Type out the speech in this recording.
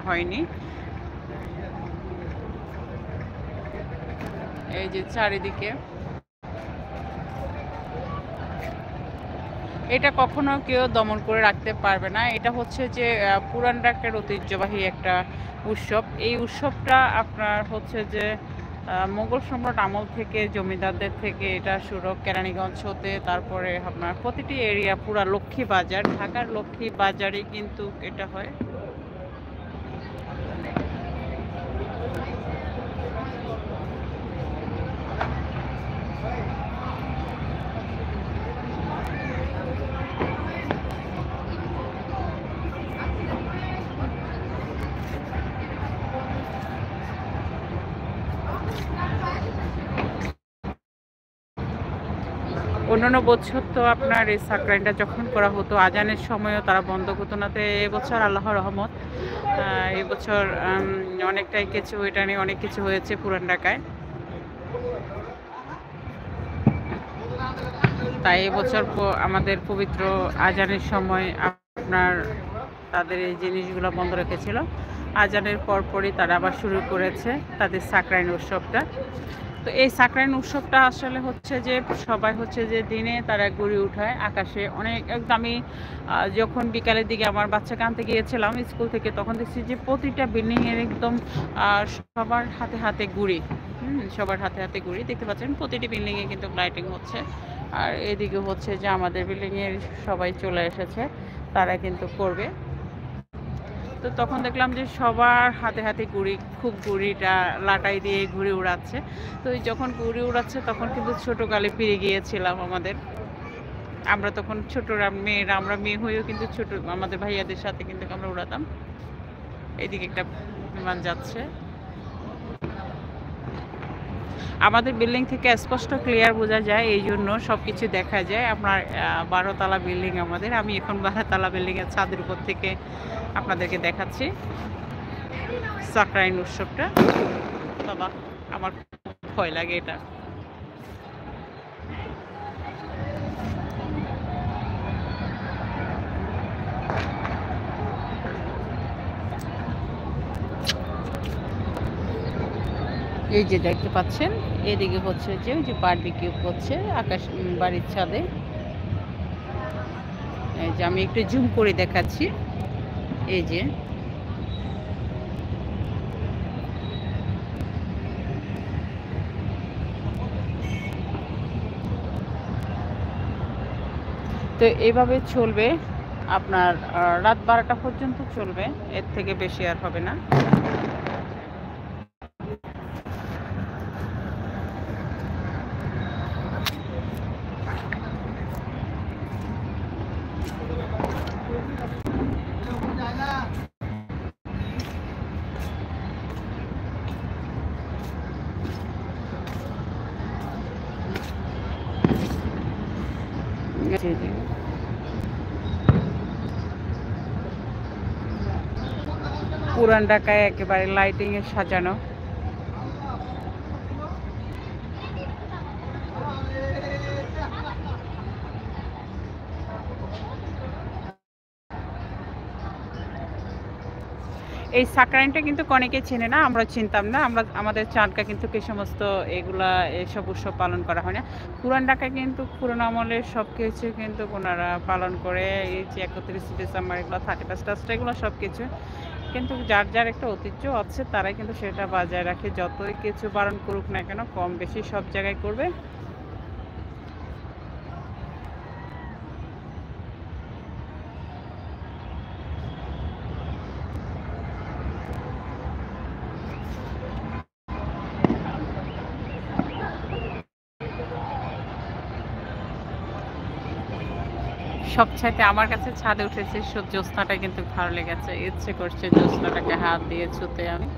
হয়নি। এই যে চারিদিকে এটা কখনো কেউ দমন করে রাখতে পারবে না। এটা হচ্ছে যে পুরান ঢাকার ঐতিহ্যবাহী একটা উৎসব। এই উৎসবটা আপনার হচ্ছে যে মোগল সম্রাট আমল থেকে, জমিদারদের থেকে এটা শুরু, কেরানীগঞ্জ হতে, তারপরে আপনার প্রতিটি এরিয়া, পুরা লক্ষ্মী বাজার, ঢাকার লক্ষ্মী বাজারে কিন্তু এটা হয়। অন্যান্য বছর তো আপনার এই সাকরাইনটা যখন করা হতো আজানের সময়ও তারা বন্ধ করতো না। তো এবছর আল্লাহর রহমত, এবছর অনেকটাই কিছু, এটা নিয়ে অনেক কিছু হয়েছে পুরান ঢাকায়। তাই এবছর আমাদের পবিত্র আজানের সময় আপনার তাদের এই জিনিসগুলো বন্ধ রেখেছিল। আজানের পরপরই তারা আবার শুরু করেছে তাদের সাকরাইন উৎসবটা। তো এই সাকরাইন উৎসবটা আসলে হচ্ছে যে সবাই হচ্ছে যে দিনে তারা ঘুরে উঠায় আকাশে অনেক। আমি যখন বিকালের দিকে আমার বাচ্চাকে আনতে গিয়েছিলাম স্কুল থেকে, তখন দেখছি যে প্রতিটা বিল্ডিংয়ের একদম সবার হাতে হাতে ঘুড়ি, সবার হাতে হাতে ঘুড়ি দেখতে পাচ্ছেন। প্রতিটি বিল্ডিংয়ে কিন্তু লাইটিং হচ্ছে। আর এদিকে হচ্ছে যে আমাদের বিল্ডিংয়ের সবাই চলে এসেছে, তারা কিন্তু করবে। তো তখন দেখলাম যে সবার হাতে হাতে ঘুড়ি, খুব ঘুড়িটা লাটাই দিয়ে ঘুড়ি উড়াচ্ছে। তো যখন ঘুড়ি উড়াচ্ছে তখন কিন্তু ছোটোকালে ফিরে গিয়েছিলাম আমাদের। আমরা তখন ছোটরা মেয়েরা, আমরা মেয়ে হয়েও কিন্তু ছোট আমাদের ভাইয়াদের সাথে কিন্তু আমরা উড়াতাম। এদিকে একটা বিমান যাচ্ছে। আমাদের বিল্ডিং থেকে স্পষ্ট ক্লিয়ার বোঝা যায়, এই জন্য সব কিছু দেখা যায়। আপনার 12 তলা বিল্ডিং আমাদের। আমি এখন 12 তলা বিল্ডিংয়ের ছাদের উপর থেকে আপনাদেরকে দেখাচ্ছি সাকরাইন উৎসবটা। বাবা, আমার ভয় লাগে এটা। এই যে দেখতে পাচ্ছেন, এদিকে হচ্ছে যে ওই যে বারবিকিউ করছে আকাশ বাড়ির ছাদে। এই যে আমি একটু জুম করে দেখাচ্ছি। এই যে তো এইভাবে চলবে আপনার রাত 12টা পর্যন্ত চলবে, এর থেকে বেশি আর হবে না। পুরান ঢাকায় একেবারে লাইটিং এ সাজানো। এই সাকরাইনটা কিন্তু অনেকে চেনে না, আমরা চিনতাম না। আমাদের চাঁদকা কিন্তু এই সমস্ত এগুলা এসব উৎসব পালন করা হয় না। পুরান ঢাকায় কিন্তু পুরোনো আমলের সব কিছু কিন্তু ওনারা পালন করে। এই যে 31 ডিসেম্বর এগুলো, 31st এগুলো সব কিছু কিন্তু যার যার একটা ঐতিহ্য আছে, তারাই কিন্তু সেটা বজায় রাখে। যতই কিছু বারণ করুক না কেন, কম বেশি সব জায়গায় করবে। সবচাইতে আমার কাছে ছাদে উঠেছে জ্যোৎস্নাটা কিন্তু ভালো লেগেছে। ইচ্ছে করছে জ্যোৎস্নাটাকে হাত দিয়ে ছুঁতে আমি।